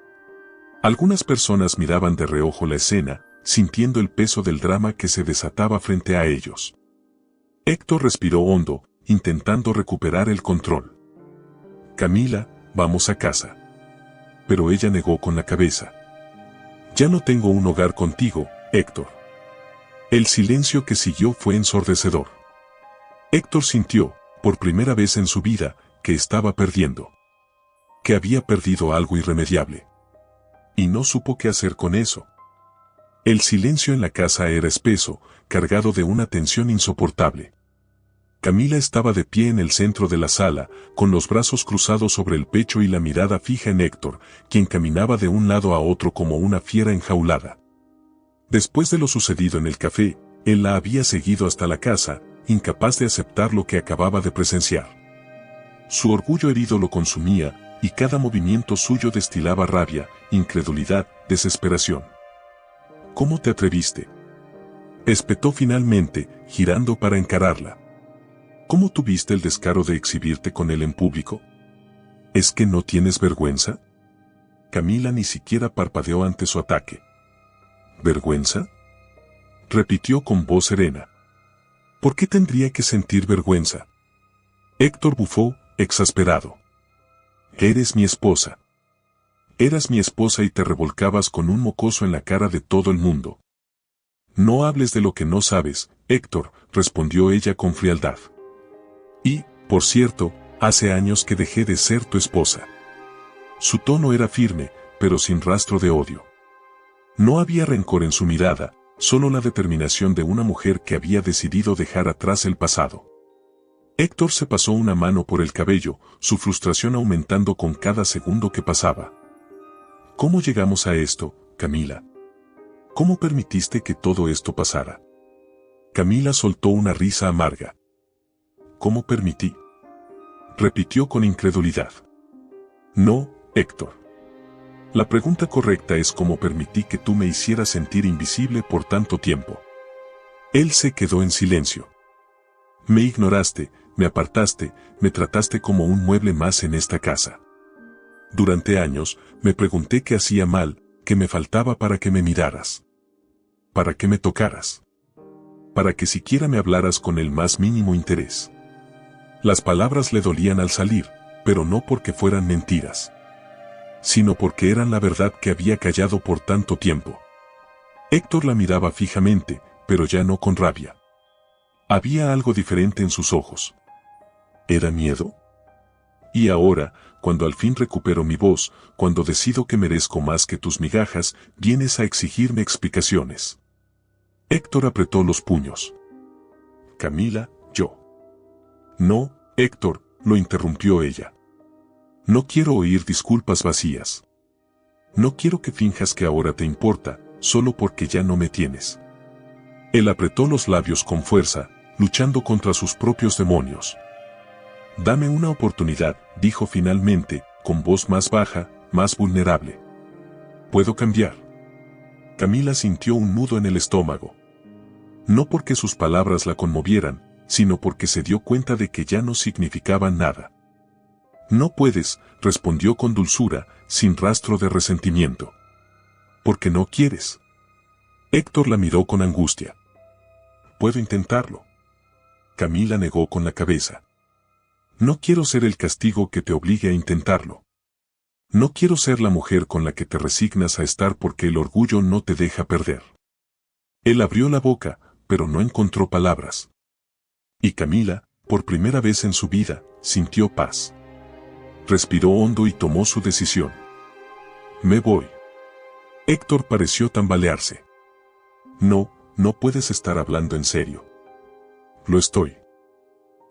Speaker 1: Algunas personas miraban de reojo la escena, sintiendo el peso del drama que se desataba frente a ellos. Héctor respiró hondo, intentando recuperar el control. Camila, vamos a casa. Pero ella negó con la cabeza. Ya no tengo un hogar contigo, Héctor. El silencio que siguió fue ensordecedor. Héctor sintió, por primera vez en su vida, que estaba perdiendo. Que había perdido algo irremediable. Y no supo qué hacer con eso. El silencio en la casa era espeso, cargado de una tensión insoportable. Camila estaba de pie en el centro de la sala, con los brazos cruzados sobre el pecho y la mirada fija en Héctor, quien caminaba de un lado a otro como una fiera enjaulada. Después de lo sucedido en el café, él la había seguido hasta la casa, incapaz de aceptar lo que acababa de presenciar. Su orgullo herido lo consumía, y cada movimiento suyo destilaba rabia, incredulidad, desesperación. ¿Cómo te atreviste?, espetó finalmente, girando para encararla. ¿Cómo tuviste el descaro de exhibirte con él en público? ¿Es que no tienes vergüenza? Camila ni siquiera parpadeó ante su ataque. ¿Vergüenza?, repitió con voz serena. ¿Por qué tendría que sentir vergüenza? Héctor bufó, exasperado. Eres mi esposa. Eras mi esposa y te revolcabas con un mocoso en la cara de todo el mundo. No hables de lo que no sabes, Héctor, respondió ella con frialdad. Y, por cierto, hace años que dejé de ser tu esposa. Su tono era firme, pero sin rastro de odio. No había rencor en su mirada, solo la determinación de una mujer que había decidido dejar atrás el pasado. Héctor se pasó una mano por el cabello, su frustración aumentando con cada segundo que pasaba. ¿Cómo llegamos a esto, Camila? ¿Cómo permitiste que todo esto pasara? Camila soltó una risa amarga. ¿Cómo permití?, repitió con incredulidad. No, Héctor. La pregunta correcta es cómo permití que tú me hicieras sentir invisible por tanto tiempo. Él se quedó en silencio. Me ignoraste, me apartaste, me trataste como un mueble más en esta casa. Durante años, me pregunté qué hacía mal, qué me faltaba para que me miraras. Para que me tocaras. Para que siquiera me hablaras con el más mínimo interés. Las palabras le dolían al salir, pero no porque fueran mentiras, sino porque eran la verdad que había callado por tanto tiempo. Héctor la miraba fijamente, pero ya no con rabia. Había algo diferente en sus ojos. ¿Era miedo? Y ahora, cuando al fin recupero mi voz, cuando decido que merezco más que tus migajas, vienes a exigirme explicaciones. Héctor apretó los puños. Camila, yo. No, Héctor, lo interrumpió ella. No quiero oír disculpas vacías. No quiero que finjas que ahora te importa, solo porque ya no me tienes. Él apretó los labios con fuerza, luchando contra sus propios demonios. Dame una oportunidad, dijo finalmente, con voz más baja, más vulnerable. ¿Puedo cambiar? Camila sintió un nudo en el estómago. No porque sus palabras la conmovieran, sino porque se dio cuenta de que ya no significaban nada. No puedes, respondió con dulzura, sin rastro de resentimiento. ¿Por qué no quieres? Héctor la miró con angustia. Puedo intentarlo. Camila negó con la cabeza. No quiero ser el castigo que te obligue a intentarlo. No quiero ser la mujer con la que te resignas a estar porque el orgullo no te deja perder. Él abrió la boca, pero no encontró palabras. Y Camila, por primera vez en su vida, sintió paz. Respiró hondo y tomó su decisión. Me voy. Héctor pareció tambalearse. No, no puedes estar hablando en serio. Lo estoy.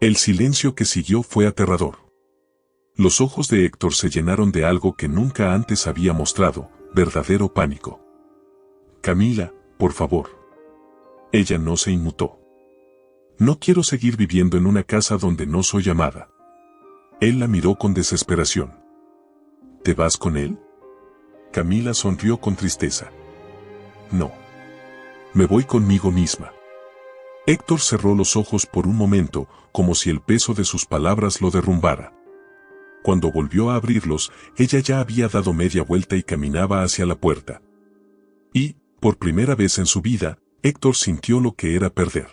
Speaker 1: El silencio que siguió fue aterrador. Los ojos de Héctor se llenaron de algo que nunca antes había mostrado, verdadero pánico. Camila, por favor. Ella no se inmutó. No quiero seguir viviendo en una casa donde no soy amada. Él la miró con desesperación. ¿Te vas con él? Camila sonrió con tristeza. No. Me voy conmigo misma. Héctor cerró los ojos por un momento, como si el peso de sus palabras lo derrumbara. Cuando volvió a abrirlos, ella ya había dado media vuelta y caminaba hacia la puerta. Y, por primera vez en su vida, Héctor sintió lo que era perder.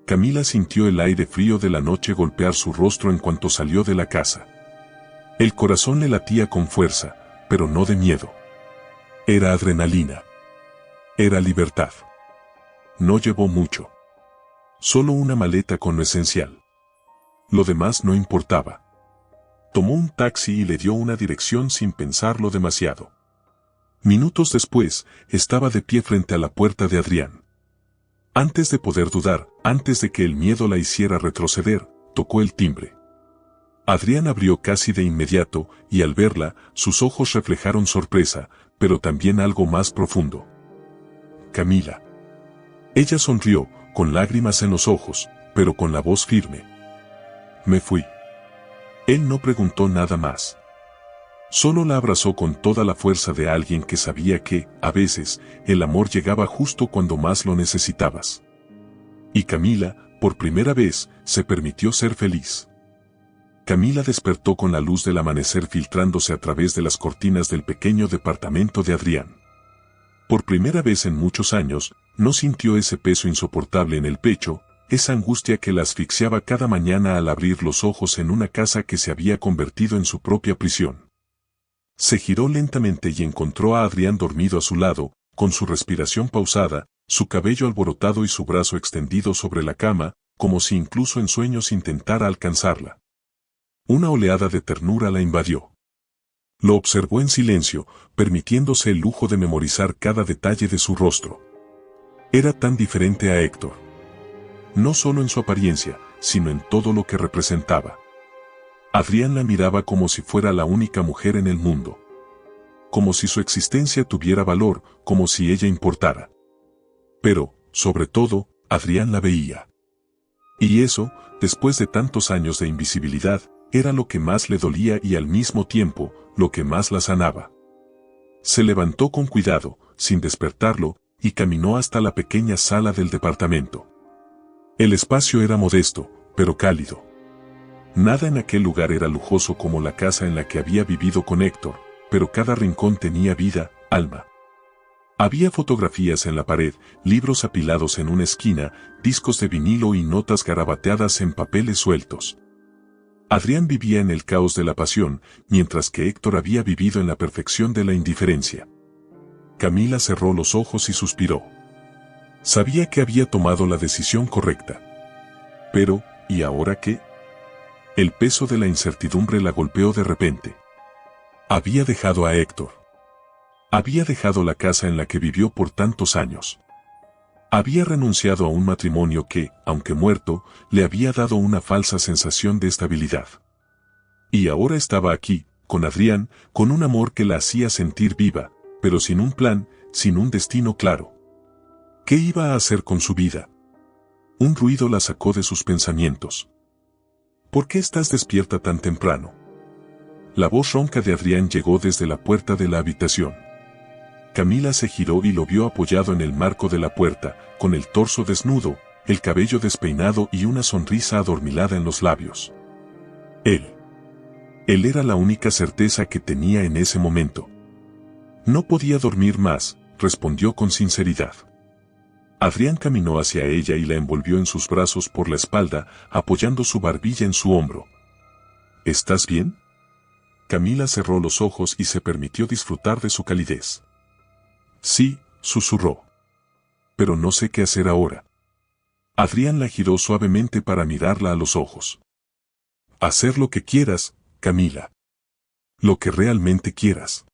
Speaker 1: Camila sintió el aire frío de la noche golpear su rostro en cuanto salió de la casa. El corazón le latía con fuerza, pero no de miedo. Era adrenalina. Era libertad. No llevó mucho. Solo una maleta con lo esencial. Lo demás no importaba. Tomó un taxi y le dio una dirección sin pensarlo demasiado. Minutos después, estaba de pie frente a la puerta de Adrián. Antes de poder dudar, antes de que el miedo la hiciera retroceder, tocó el timbre. Adrián abrió casi de inmediato, y al verla, sus ojos reflejaron sorpresa, pero también algo más profundo. Camila. Ella sonrió, con lágrimas en los ojos, pero con la voz firme. Me fui. Él no preguntó nada más. Solo la abrazó con toda la fuerza de alguien que sabía que, a veces, el amor llegaba justo cuando más lo necesitabas. Y Camila, por primera vez, se permitió ser feliz. Camila despertó con la luz del amanecer filtrándose a través de las cortinas del pequeño departamento de Adrián. Por primera vez en muchos años, no sintió ese peso insoportable en el pecho, esa angustia que la asfixiaba cada mañana al abrir los ojos en una casa que se había convertido en su propia prisión. Se giró lentamente y encontró a Adrián dormido a su lado, con su respiración pausada, su cabello alborotado y su brazo extendido sobre la cama, como si incluso en sueños intentara alcanzarla. Una oleada de ternura la invadió. Lo observó en silencio, permitiéndose el lujo de memorizar cada detalle de su rostro. Era tan diferente a Héctor. No solo en su apariencia, sino en todo lo que representaba. Adrián la miraba como si fuera la única mujer en el mundo. Como si su existencia tuviera valor, como si ella importara. Pero, sobre todo, Adrián la veía. Y eso, después de tantos años de invisibilidad, era lo que más le dolía y al mismo tiempo, lo que más la sanaba. Se levantó con cuidado, sin despertarlo, y caminó hasta la pequeña sala del departamento. El espacio era modesto, pero cálido. Nada en aquel lugar era lujoso como la casa en la que había vivido con Héctor, pero cada rincón tenía vida, alma. Había fotografías en la pared, libros apilados en una esquina, discos de vinilo y notas garabateadas en papeles sueltos. Adrián vivía en el caos de la pasión, mientras que Héctor había vivido en la perfección de la indiferencia. Camila cerró los ojos y suspiró. Sabía que había tomado la decisión correcta. Pero, ¿y ahora qué? El peso de la incertidumbre la golpeó de repente. Había dejado a Héctor. Había dejado la casa en la que vivió por tantos años. Había renunciado a un matrimonio que, aunque muerto, le había dado una falsa sensación de estabilidad. Y ahora estaba aquí, con Adrián, con un amor que la hacía sentir viva, pero sin un plan, sin un destino claro. ¿Qué iba a hacer con su vida? Un ruido la sacó de sus pensamientos. ¿Por qué estás despierta tan temprano? La voz ronca de Adrián llegó desde la puerta de la habitación. Camila se giró y lo vio apoyado en el marco de la puerta, con el torso desnudo, el cabello despeinado y una sonrisa adormilada en los labios. Él. Él era la única certeza que tenía en ese momento. No podía dormir más, respondió con sinceridad. Adrián caminó hacia ella y la envolvió en sus brazos por la espalda, apoyando su barbilla en su hombro. ¿Estás bien? Camila cerró los ojos y se permitió disfrutar de su calidez. Sí, susurró. Pero no sé qué hacer ahora. Adrián la giró suavemente para mirarla a los ojos. Hacer lo que quieras, Camila. Lo que realmente quieras.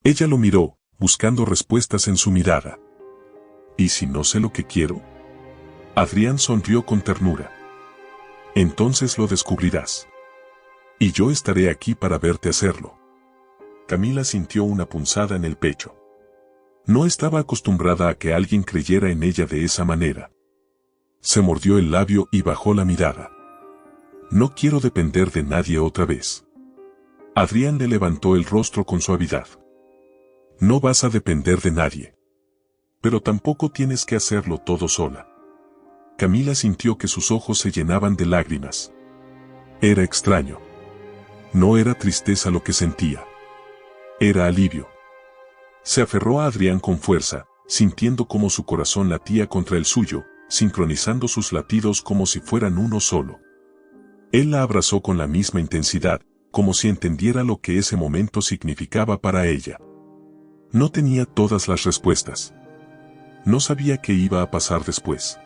Speaker 1: Ella lo miró, buscando respuestas en su mirada. ¿Y si no sé lo que quiero? Adrián sonrió con ternura. Entonces lo descubrirás. Y yo estaré aquí para verte hacerlo. Camila sintió una punzada en el pecho. No estaba acostumbrada a que alguien creyera en ella de esa manera. Se mordió el labio y bajó la mirada. No quiero depender de nadie otra vez. Adrián le levantó el rostro con suavidad. No vas a depender de nadie. Pero tampoco tienes que hacerlo todo sola. Camila sintió que sus ojos se llenaban de lágrimas. Era extraño. No era tristeza lo que sentía. Era alivio. Se aferró a Adrián con fuerza, sintiendo cómo su corazón latía contra el suyo, sincronizando sus latidos como si fueran uno solo. Él la abrazó con la misma intensidad, como si entendiera lo que ese momento significaba para ella. No tenía todas las respuestas. No sabía qué iba a pasar después.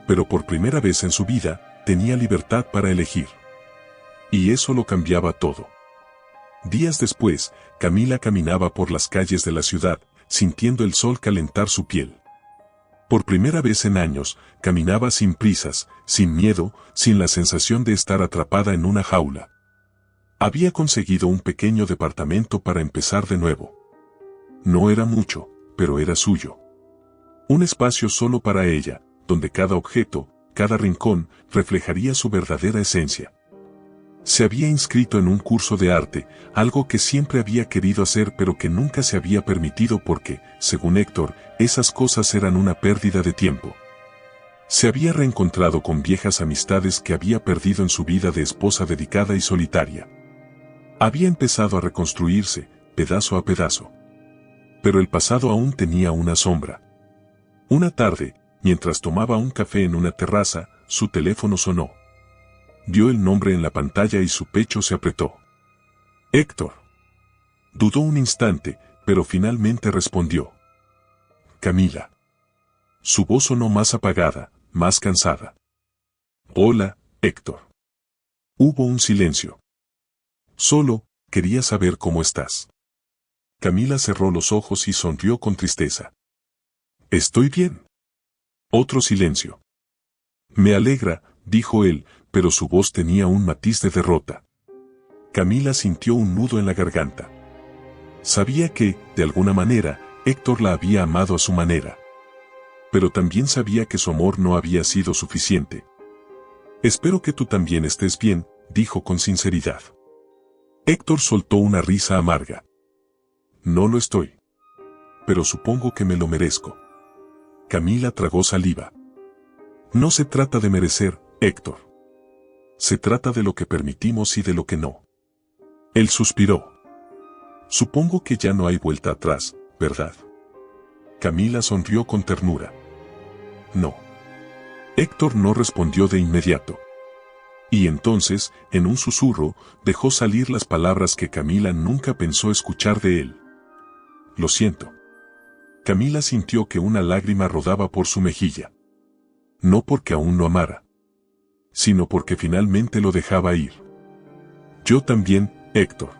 Speaker 1: Pero por primera vez en su vida, tenía libertad para elegir. Y eso lo cambiaba todo. Días después, Camila caminaba por las calles de la ciudad, sintiendo el sol calentar su piel. Por primera vez en años, caminaba sin prisas, sin miedo, sin la sensación de estar atrapada en una jaula. Había conseguido un pequeño departamento para empezar de nuevo. No era mucho, pero era suyo. Un espacio solo para ella, donde cada objeto, cada rincón, reflejaría su verdadera esencia. Se había inscrito en un curso de arte, algo que siempre había querido hacer pero que nunca se había permitido porque, según Héctor, esas cosas eran una pérdida de tiempo. Se había reencontrado con viejas amistades que había perdido en su vida de esposa dedicada y solitaria. Había empezado a reconstruirse, pedazo a pedazo. Pero el pasado aún tenía una sombra. Una tarde, mientras tomaba un café en una terraza, su teléfono sonó. Vio el nombre en la pantalla y su pecho se apretó. Héctor. Dudó un instante, pero finalmente respondió. Camila. Su voz sonó más apagada, más cansada. Hola, Héctor. Hubo un silencio. Solo, quería saber cómo estás. Camila cerró los ojos y sonrió con tristeza. Estoy bien. Otro silencio. Me alegra, dijo él, pero su voz tenía un matiz de derrota. Camila sintió un nudo en la garganta. Sabía que, de alguna manera, Héctor la había amado a su manera. Pero también sabía que su amor no había sido suficiente. Espero que tú también estés bien, dijo con sinceridad. Héctor soltó una risa amarga. No lo estoy. Pero supongo que me lo merezco. Camila tragó saliva. No se trata de merecer, Héctor. Se trata de lo que permitimos y de lo que no. Él suspiró. Supongo que ya no hay vuelta atrás, ¿verdad? Camila sonrió con ternura. No. Héctor no respondió de inmediato. Y entonces, en un susurro, dejó salir las palabras que Camila nunca pensó escuchar de él. Lo siento. Camila sintió que una lágrima rodaba por su mejilla. No porque aún lo amara, sino porque finalmente lo dejaba ir. Yo también, Héctor.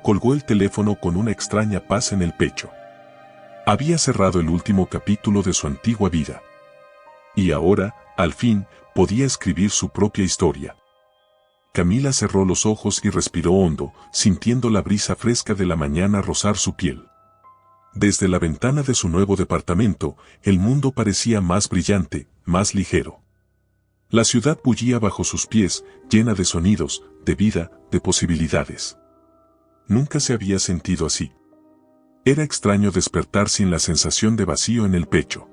Speaker 1: Colgó el teléfono con una extraña paz en el pecho. Había cerrado el último capítulo de su antigua vida. Y ahora, al fin, podía escribir su propia historia. Camila cerró los ojos y respiró hondo, sintiendo la brisa fresca de la mañana rozar su piel. Desde la ventana de su nuevo departamento, el mundo parecía más brillante, más ligero. La ciudad bullía bajo sus pies, llena de sonidos, de vida, de posibilidades. Nunca se había sentido así. Era extraño despertar sin la sensación de vacío en el pecho.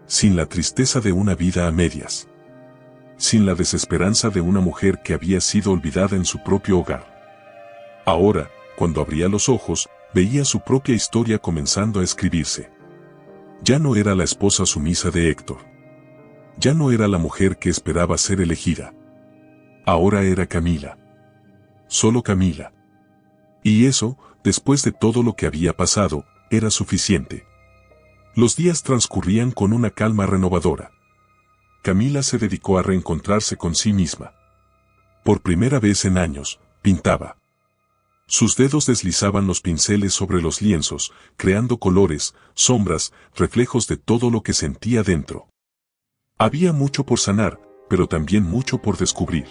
Speaker 1: Sin la tristeza de una vida a medias. Sin la desesperanza de una mujer que había sido olvidada en su propio hogar. Ahora, cuando abría los ojos, veía su propia historia comenzando a escribirse. Ya no era la esposa sumisa de Héctor. Ya no era la mujer que esperaba ser elegida. Ahora era Camila. Solo Camila. Y eso, después de todo lo que había pasado, era suficiente. Los días transcurrían con una calma renovadora. Camila se dedicó a reencontrarse con sí misma. Por primera vez en años, pintaba. Sus dedos deslizaban los pinceles sobre los lienzos, creando colores, sombras, reflejos de todo lo que sentía dentro. Había mucho por sanar, pero también mucho por descubrir.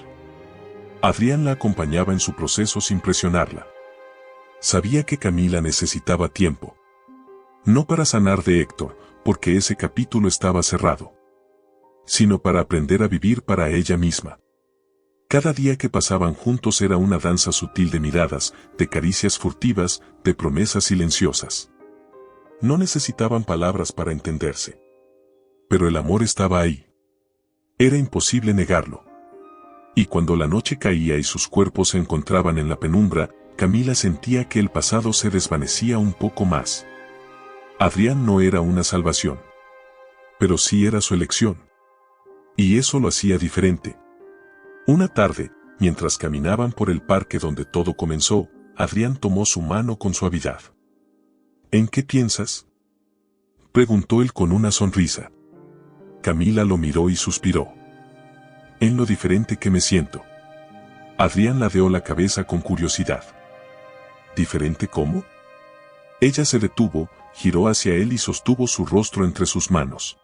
Speaker 1: Adrián la acompañaba en su proceso sin presionarla. Sabía que Camila necesitaba tiempo. No para sanar de Héctor, porque ese capítulo estaba cerrado, sino para aprender a vivir para ella misma. Cada día que pasaban juntos era una danza sutil de miradas, de caricias furtivas, de promesas silenciosas. No necesitaban palabras para entenderse. Pero el amor estaba ahí. Era imposible negarlo. Y cuando la noche caía y sus cuerpos se encontraban en la penumbra, Camila sentía que el pasado se desvanecía un poco más. Adrián no era una salvación. Pero sí era su elección. Y eso lo hacía diferente. Una tarde, mientras caminaban por el parque donde todo comenzó, Adrián tomó su mano con suavidad. ¿En qué piensas?, preguntó él con una sonrisa. Camila lo miró y suspiró. En lo diferente que me siento. Adrián ladeó la cabeza con curiosidad. ¿Diferente cómo? Ella se detuvo, giró hacia él y sostuvo su rostro entre sus manos.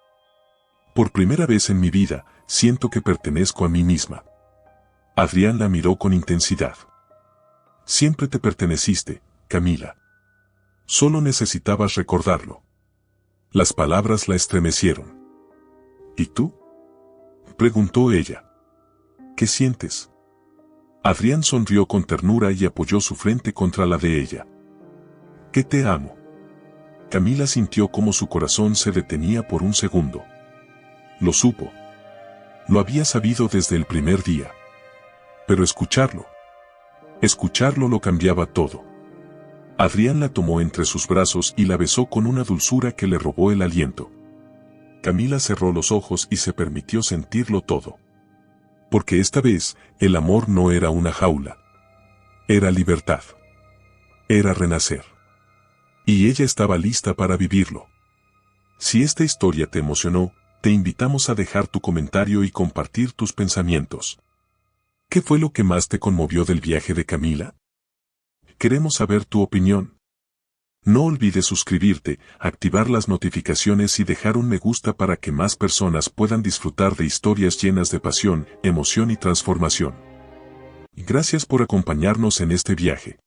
Speaker 1: Por primera vez en mi vida, siento que pertenezco a mí misma. Adrián la miró con intensidad. Siempre te perteneciste, Camila. Solo necesitabas recordarlo. Las palabras la estremecieron. ¿Y tú?, preguntó ella. ¿Qué sientes? Adrián sonrió con ternura y apoyó su frente contra la de ella. Que te amo. Camila sintió cómo su corazón se detenía por un segundo. Lo supo. Lo había sabido desde el primer día. Pero escucharlo lo cambiaba todo. Adrián la tomó entre sus brazos y la besó con una dulzura que le robó el aliento. Camila cerró los ojos y se permitió sentirlo todo. Porque esta vez, el amor no era una jaula. Era libertad. Era renacer. Y ella estaba lista para vivirlo. Si esta historia te emocionó, te invitamos a dejar tu comentario y compartir tus pensamientos. ¿Qué fue lo que más te conmovió del viaje de Camila? Queremos saber tu opinión. No olvides suscribirte, activar las notificaciones y dejar un me gusta para que más personas puedan disfrutar de historias llenas de pasión, emoción y transformación. Gracias por acompañarnos en este viaje.